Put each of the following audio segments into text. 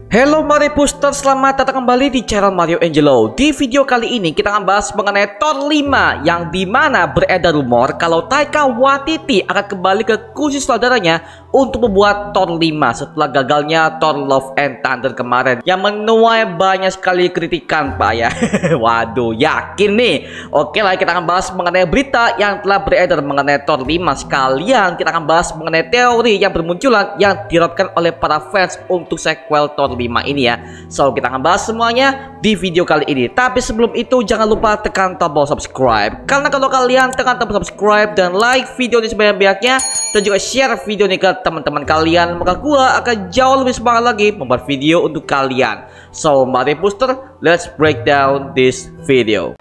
Halo Mario Booster, selamat datang kembali di channel Mario Angelo. Di video kali ini kita akan bahas mengenai Thor 5 yang dimana beredar rumor kalau Taika Waititi akan kembali ke kursi saudaranya untuk membuat Thor 5 setelah gagalnya Thor Love and Thunder kemarin yang menuai banyak sekali kritikan Pak ya. Waduh, yakin nih. Oke lah, kita akan bahas mengenai berita yang telah beredar mengenai Thor 5. Sekalian kita akan bahas mengenai teori yang bermunculan yang dirapkan oleh para fans untuk sequel Thor 5 ini ya. So kita akan bahas semuanya di video kali ini. Tapi sebelum itu jangan lupa tekan tombol subscribe, karena kalau kalian tekan tombol subscribe dan like video ini sebanyak-banyaknya dan juga share video ini ke teman-teman kalian, maka gua akan jauh lebih semangat lagi membuat video untuk kalian. So Mario Booster, let's break down this video.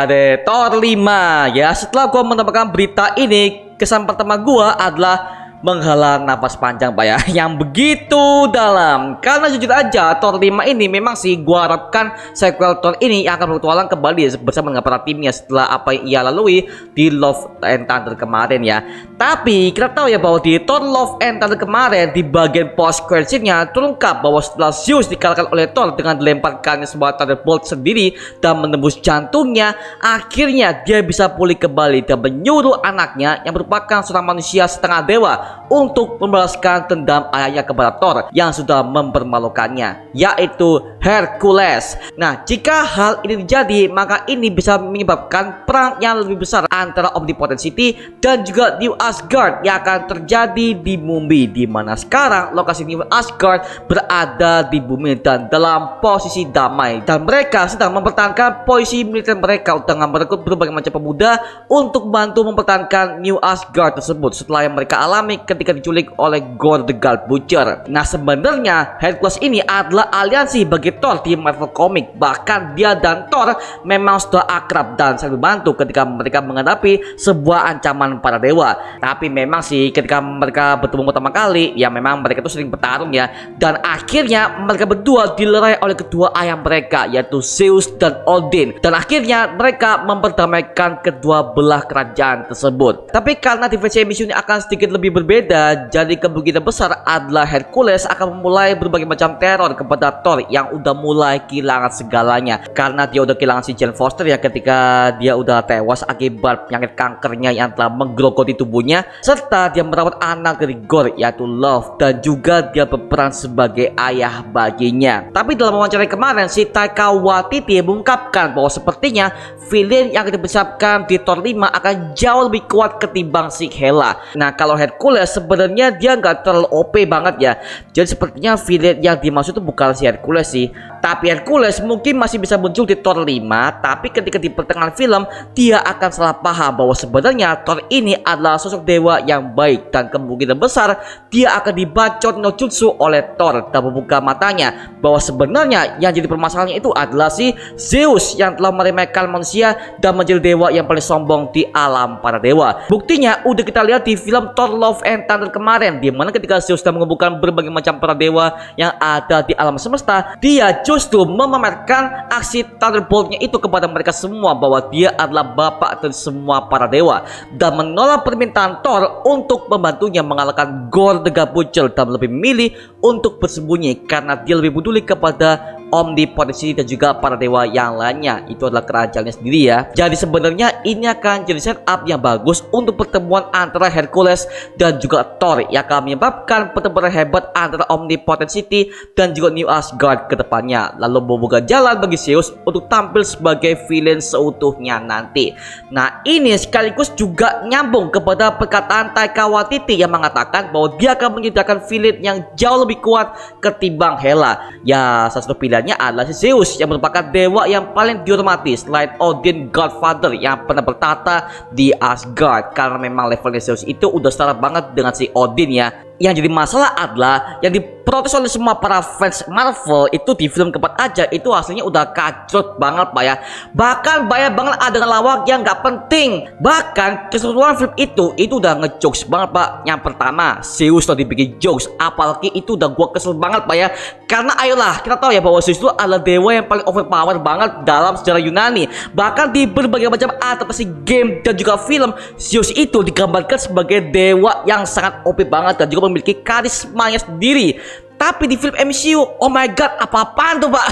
Ade Thor 5 ya. Setelah gua mendapatkan berita ini, kesan pertama gua adalah menghela nafas panjang Pak ya, yang begitu dalam. Karena jujur aja Thor 5 ini memang sih gua harapkan sequel Thor ini akan bertualang kembali bersama dengan para timnya setelah apa yang ia lalui di Love and Thunder kemarin ya. Tapi kita tahu ya bahwa di Thor Love and Thunder kemarin di bagian post credit scene-nya terungkap bahwa setelah Zeus dikalahkan oleh Thor dengan dilemparkannya sebuah Thunderbolt sendiri dan menembus jantungnya, akhirnya dia bisa pulih kembali dan menyuruh anaknya yang merupakan seorang manusia setengah dewa untuk membalaskan dendam ayahnya kepada Thor yang sudah mempermalukannya, yaitu Hercules. Nah, jika hal ini terjadi, maka ini bisa menyebabkan perang yang lebih besar antara Omnipotent City dan juga New Asgard yang akan terjadi di bumi, di mana sekarang lokasi New Asgard berada di bumi dan dalam posisi damai, dan mereka sedang mempertahankan posisi militer mereka dengan merekrut berbagai macam pemuda untuk bantu mempertahankan New Asgard tersebut setelah yang mereka alami ketika diculik oleh Gorr the God Butcher. Nah, sebenarnya Hercules ini adalah aliansi bagi Thor di Marvel Comics. Bahkan dia dan Thor memang sudah akrab dan saling membantu ketika mereka menghadapi sebuah ancaman para dewa. Tapi memang sih ketika mereka bertemu pertama kali, ya memang mereka itu sering bertarung ya. Dan akhirnya mereka berdua dilerai oleh kedua ayah mereka, yaitu Zeus dan Odin. Dan akhirnya mereka memperdamaikan kedua belah kerajaan tersebut. Tapi karena diversi misi ini akan sedikit lebih berbeda, jadi kemungkinan besar adalah Hercules akan memulai berbagai macam teror kepada Thor yang udah mulai kehilangan segalanya. Karena dia udah kehilangan si Jane Foster ya ketika dia udah tewas akibat penyakit kankernya yang telah menggerogoti tubuhnya, serta dia merawat anak dari Gorr yaitu Love, dan juga dia berperan sebagai ayah baginya. Tapi dalam wawancara kemarin, si Taika Waititi mengungkapkan bahwa sepertinya villain yang dipersiapkan di Thor 5 akan jauh lebih kuat ketimbang si Hela. Nah, kalau Hercules sebenarnya dia nggak terlalu OP banget ya. Jadi sepertinya villain yang dimaksud itu bukan si Hercules sih, tapi Hercules mungkin masih bisa muncul di Thor 5. Tapi ketika di pertengahan film dia akan salah paham bahwa sebenarnya Thor ini adalah sosok dewa yang baik, dan kemungkinan besar dia akan dibacot no jutsu oleh Thor dan membuka matanya bahwa sebenarnya yang jadi permasalahannya itu adalah si Zeus yang telah meremehkan manusia dan menjadi dewa yang paling sombong di alam para dewa. Buktinya udah kita lihat di film Thor Love and Thunder kemarin, di mana ketika Zeus sudah mengumpulkan berbagai macam para dewa yang ada di alam semesta, dia justru memamerkan aksi Thunderbolt-nya itu kepada mereka semua bahwa dia adalah bapak dari semua para dewa, dan menolak permintaan Thor untuk membantunya mengalahkan Gorr the God Butcher dan lebih memilih untuk bersembunyi karena dia lebih peduli kepada Omnipotent City dan juga para dewa yang lainnya. Itu adalah kerajaannya sendiri ya. Jadi sebenarnya ini akan jadi setup yang bagus untuk pertemuan antara Hercules dan juga Thor yang akan menyebabkan pertempuran hebat antara Omnipotent City dan juga New Asgard ke depannya, lalu membuka jalan bagi Zeus untuk tampil sebagai villain seutuhnya nanti. Nah, ini sekaligus juga nyambung kepada perkataan Taika Waititi yang mengatakan bahwa dia akan menyediakan villain yang jauh lebih kuat ketimbang Hela. Ya, salah satu pilihan adalah si Zeus yang merupakan dewa yang paling dihormati selain Odin Godfather yang pernah bertata di Asgard, karena memang levelnya Zeus itu udah setara banget dengan si Odin ya. yang jadi masalah adalah yang diprotes oleh semua para fans Marvel itu di film keempat aja itu hasilnya udah kacrut banget Pak ya. Bahkan banyak banget ada lawak yang nggak penting. Bahkan keseluruhan film itu udah ngejokes banget Pak. Yang pertama Zeus udah dibikin jokes, apalagi itu udah gua kesel banget Pak ya. Karena ayolah kita tahu ya bahwa Zeus itu adalah dewa yang paling overpower banget dalam sejarah Yunani. Bahkan di berbagai macam adaptasi game dan juga film, Zeus itu digambarkan sebagai dewa yang sangat OP banget dan juga memiliki karismanya sendiri. Tapi di film MCU, oh my god, apa-apaan tuh Pak?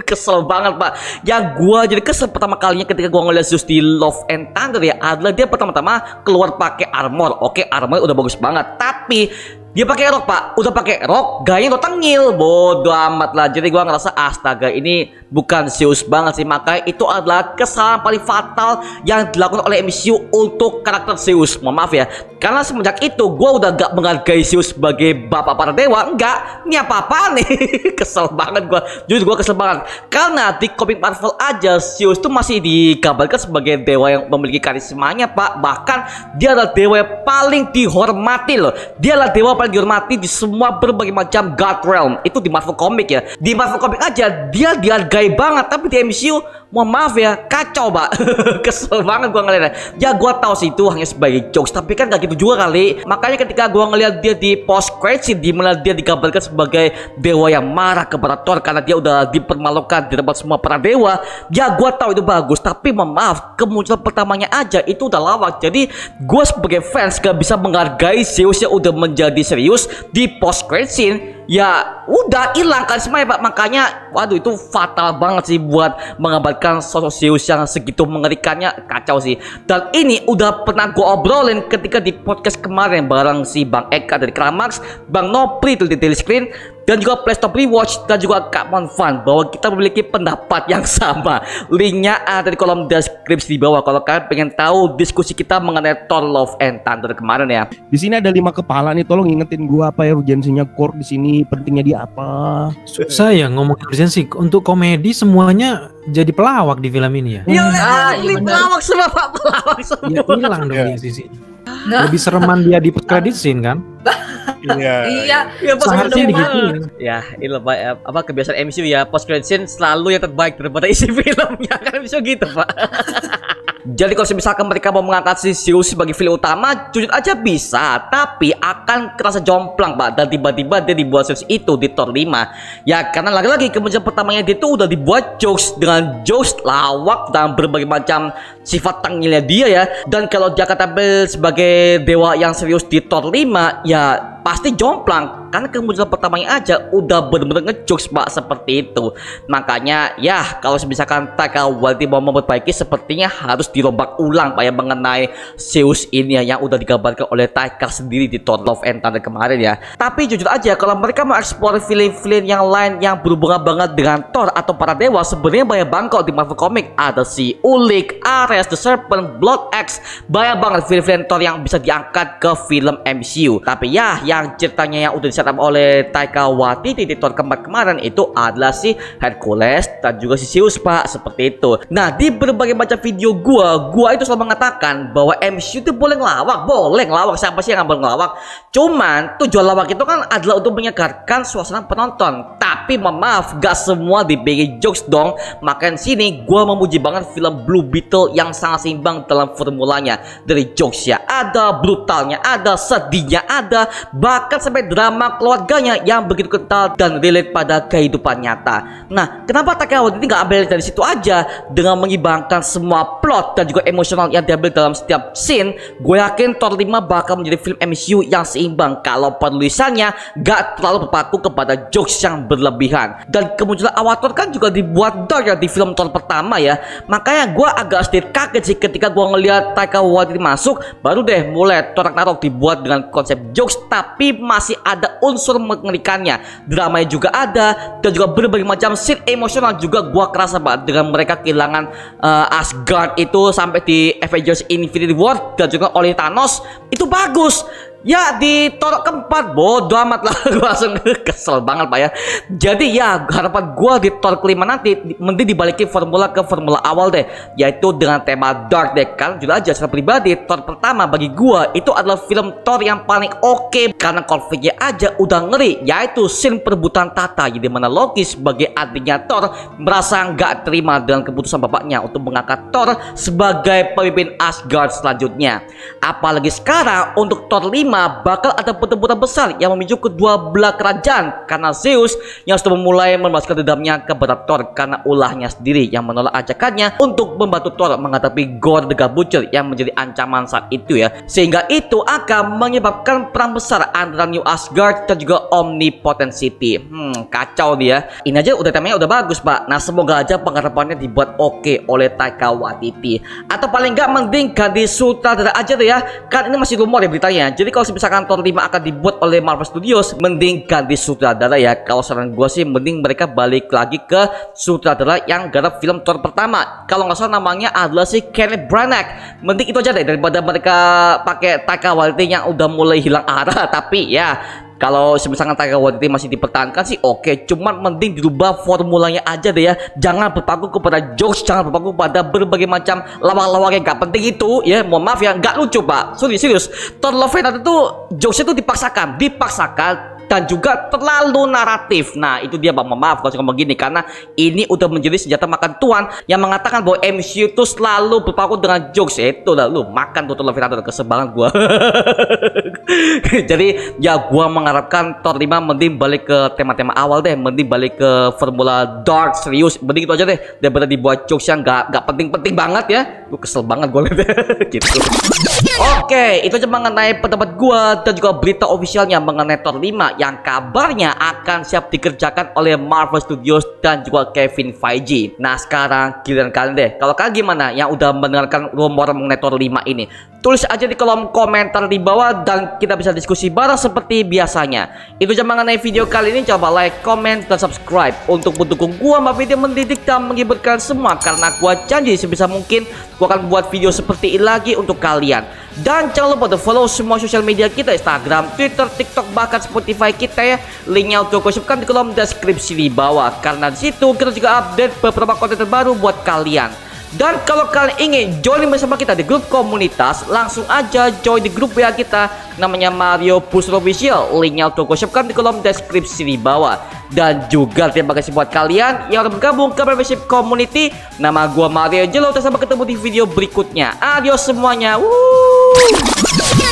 Kesel banget Pak. Yang gua jadi kesel pertama kalinya ketika gua ngeliat Zeus di Love and Thunder ya adalah dia pertama-tama keluar pakai armor. Oke, armor udah bagus banget, tapi dia pakai rok Pak, udah pakai rok, gayanya udah tengil, bodoh amat lah. Jadi gua ngerasa astaga ini bukan Zeus banget sih. Makanya itu adalah kesalahan paling fatal yang dilakukan oleh MCU untuk karakter Zeus. Mohon maaf ya, karena semenjak itu gua udah gak menghargai Zeus sebagai bapak para dewa. Enggak, ini apa-apaan nih? Kesel banget gua, jujur gua kesel banget. Karena di komik Marvel aja Zeus tuh masih digambarkan sebagai dewa yang memiliki karismanya Pak. Bahkan dia adalah dewa yang paling dihormati loh. Dia adalah dewa paling dihormati di semua berbagai macam God Realm. Itu di Marvel Comic ya. Di Marvel Comic aja dia dihargai banget, tapi di MCU mohon maaf ya, kacau Pak. Kesel banget gua ngeliatnya. Ya gua tahu sih itu hanya sebagai jokes, tapi kan gak gitu juga kali. Makanya ketika gua ngeliat dia di post credit scene, di mana dia digambarkan sebagai dewa yang marah kepada Thor karena dia udah dipermalukan di tempat semua para dewa, ya gua tahu itu bagus. Tapi mohon maaf, kemunculan pertamanya aja itu udah lawak. Jadi gua sebagai fans gak bisa menghargai Zeus yang udah menjadi serius di post credit scene. Ya udah hilang karisma ya Pak. Makanya waduh itu fatal banget sih buat menggambarkan sosok Zeus yang segitu mengerikannya. Kacau sih. Dan ini udah pernah gue obrolin ketika di podcast kemarin bareng si Bang Eka dari Kramax, Bang Nopri di Daily Screen, dan juga Playstop Rewatch, dan juga Kak Monfan, bahwa kita memiliki pendapat yang sama. Linknya ada di kolom deskripsi di bawah kalau kalian pengen tahu diskusi kita mengenai Thor Love and Thunder kemarin ya. Di sini ada 5 kepala nih, tolong ingetin gua apa ya urgensinya core di sini, pentingnya dia apa. Susah ya ngomong urgensi. Untuk komedi semuanya jadi pelawak di film ini ya. Ini pelawak semua Pak, pelawak semua. Ya hilang dong di sisi. Lebih sereman dia di credit scene kan? Iya. Seharusnya digituin. Ya, ini loh Pak, apa kebiasaan MCU ya, post credit scene selalu yang terbaik daripada isi filmnya kan, bisa gitu Pak. Jadi kalau misalkan mereka mau mengangkat si Zeus sebagai film utama, jujur aja bisa, tapi akan kerasa jomplang Pak. Dan tiba-tiba dia dibuat Zeus itu di Thor 5. Ya karena lagi-lagi kemunculan pertamanya dia itu udah dibuat jokes dengan jokes lawak dan berbagai macam sifat tangilnya dia ya. Dan kalau dia akan tampil sebagai dewa yang serius di Thor 5, ya pasti jomplang. Karena kemunculan pertamanya aja udah bener-bener ngejokes Pak, seperti itu. Makanya ya kalau misalkan Taika Waititi mau memperbaiki, sepertinya harus dirombak ulang Pak ya mengenai Zeus ini ya, yang udah digambarkan oleh Taika sendiri di Thor Love and Thunder kemarin ya. Tapi jujur aja kalau mereka mau eksplor film-film yang lain yang berhubungan banget dengan Thor atau para dewa, sebenarnya banyak banget kok di Marvel Comic. Ada si Ulik, Ares, The Serpent, Blood X, banyak banget film-film Thor yang bisa diangkat ke film MCU. Tapi ya yang ceritanya yang udah disetup oleh Taika Waititi di Thor keempat kemarin itu adalah si Hercules dan juga si Zeus Pak, seperti itu. Nah di berbagai macam video gua itu selalu mengatakan bahwa MCU itu boleh ngelawak, siapa sih yang nggak boleh ngelawak. Cuman tujuan lawak itu kan adalah untuk menyegarkan suasana penonton. Tapi maaf, gak semua dibikin jokes dong. Makanya sini gua memuji banget film Blue Beetle yang sangat seimbang dalam formulanya. Dari jokesnya ada, brutalnya ada, sedihnya ada, bahkan sampai drama keluarganya yang begitu kental dan relate pada kehidupan nyata. Nah, kenapa Taika Waititi nggak ambil dari situ aja dengan mengimbangkan semua plot dan juga emosional yang diambil dalam setiap scene? Gue yakin Thor 5 bakal menjadi film MCU yang seimbang kalau penulisannya gak terlalu berpaku kepada jokes yang berlebihan. Dan kemunculan Avatar kan juga dibuat dark ya di film Thor pertama ya. Makanya gue agak sedikit kaget sih ketika gue ngeliat Taika Waititi masuk. Baru deh mulai Thor Ragnarok dibuat dengan konsep jokes tapi masih ada unsur mengerikannya. Dramanya juga ada dan juga berbagai macam scene emosional juga gua kerasa banget dengan mereka kehilangan Asgard itu sampai di Avengers Infinity War dan juga oleh Thanos. Itu bagus. Ya di Thor keempat, bodo amat lah. Gue langsung kesel banget Pak ya. Jadi ya harapan gue di Thor kelima nanti mending dibalikin formula ke formula awal deh, yaitu dengan tema dark deh. Karena juga aja secara pribadi Thor pertama bagi gue itu adalah film Thor yang paling oke, karena konfliknya aja udah ngeri, yaitu scene perebutan tata, di mana Loki sebagai adiknya Thor merasa nggak terima dengan keputusan bapaknya untuk mengangkat Thor sebagai pemimpin Asgard selanjutnya. Apalagi sekarang untuk Thor 5 bakal ada pertempuran besar yang memicu kedua belah kerajaan, karena Zeus yang sudah memulai melepaskan dendamnya kepada Thor karena ulahnya sendiri yang menolak ajakannya untuk membantu Thor menghadapi Gorr the God Butcher yang menjadi ancaman saat itu ya. Sehingga itu akan menyebabkan perang besar antara New Asgard dan juga Omnipotent City. Kacau dia. Ini aja udah temanya udah bagus Pak. Nah semoga aja pengharapannya dibuat oke oleh Taika Waititi, atau paling nggak mending ganti sutradara aja deh ya, kan ini masih rumor ya beritanya. Jadi kalau misalkan Thor 5 akan dibuat oleh Marvel Studios, mending ganti sutradara ya. Kalau saran gue sih mending mereka balik lagi ke sutradara yang garap film Thor pertama. Kalau nggak salah namanya adalah si Kenneth Branagh. Mending itu aja deh daripada mereka pakai Taika Waititi yang udah mulai hilang arah. Tapi ya kalau misalkan Taika Waititi masih dipertahankan sih oke, cuman mending dirubah formulanya aja deh ya. Jangan berpaku kepada jokes, jangan berpaku pada berbagai macam lawak-lawak yang gak penting itu ya. Mohon maaf ya, gak lucu Pak. Serius. Thor Love and Thunder itu jokesnya tuh dipaksakan dan juga terlalu naratif. Nah itu dia Pak, mohon maaf kalau ngomong gini, karena ini udah menjadi senjata makan tuan yang mengatakan bahwa MCU itu selalu berpaku dengan jokes. Itu lah lu makan tuh Thor Love and Thunder, kesel banget gua. Jadi ya gua mengharapkan Thor 5 mending balik ke tema-tema awal deh, mending balik ke formula dark serius, mending itu aja deh daripada dibuat jokes yang gak penting-penting banget ya. Lu kesel banget gua lihat gitu. Oke, itu aja mengenai pendapat gua dan juga berita ofisialnya mengenai Thor 5 yang kabarnya akan siap dikerjakan oleh Marvel Studios dan juga Kevin Feige. Nah sekarang giliran kalian deh, kalau kalian gimana yang udah mendengarkan rumor mengenai Thor 5 ini? Tulis aja di kolom komentar di bawah dan kita bisa diskusi bareng seperti biasanya. Itu aja mengenai video kali ini. Coba like, comment, dan subscribe untuk mendukung gua sama video mendidik dan menghiburkan semua, karena gua janji sebisa mungkin gua akan buat video seperti ini lagi untuk kalian. Dan jangan lupa untuk follow semua sosial media kita, Instagram, Twitter, TikTok, bahkan Spotify kita ya. Linknya untuk gue share di kolom deskripsi di bawah, karena di situ kita juga update beberapa konten terbaru buat kalian. Dan kalau kalian ingin join bersama kita di grup komunitas, langsung aja join di grup WA kita, namanya Mario Booster Official. Linknya untuk gue share di kolom deskripsi di bawah. Dan juga terima kasih buat kalian yang udah bergabung ke membership community. Nama gue Mario Jelo, sampai ketemu di video berikutnya. Adios semuanya. Woo!